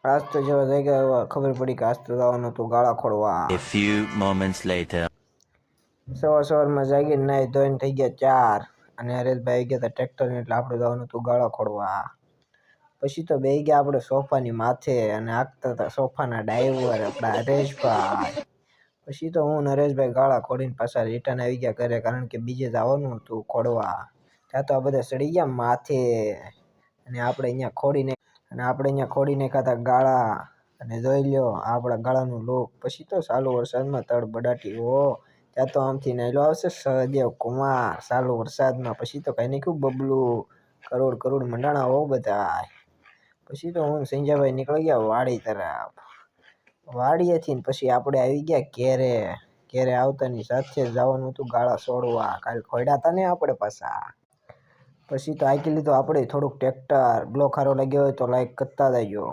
આજ તો જેવા થઈ ગયા ખબર પડી કે આજ તો જવાનું હતું ગાળા ખોડવા. A few moments later. સવારમાં જાગીને નાઈ ધોઈને થઈ ગયા 4 અને હરેશભાઈ આવી ગયા હતા ટ્રેક્ટર એટલે આપણે જવાનું હતું ગાળા ખોડવા. પછી તો બેહી ગયા આપણે સોફાની માથે અને આગતા હતા સોફાના ડ્રાઈવર આપણા હરેશભાઈ. પછી તો હું નરેશભાઈ ગાળા ખોડીને પાછા રિટર્ન આવી ગયા ઘરે, કારણ કે બીજે જવાનું હતું ખોડવા. ત્યાં તો આ બધા ચડી ગયા માથે અને આપણે અહીંયા ખોડી નાખ્યા હતા ગાળા. અને જોઈ લ્યો આપણા ગાળાનું લુક. પછી તો ચાલુ વરસાદમાં તડબડાટી ત્યાં તો આમથી નાયલો આવશે સહદેવ કુમાર ચાલુ વરસાદમાં. પછી તો કઈ નાખ્યું બબલું, કરોડ મંડાણા બધા. પછી તો હું સંજયભાઈ નીકળી ગયા વાડી તરફ. વાડીએથી પછી આપણે આવી ગયા ઘેરે આવતાની સાથે જવાનું હતું ગાળા છોડવા. કાલ ખોડ્યા હતા ને આપણે પાછા. પછી તો આકી લીધું આપણે થોડુંક ટ્રેક્ટર. બ્લોક સારો લાગ્યો હોય તો લાઈક કરતા જજો.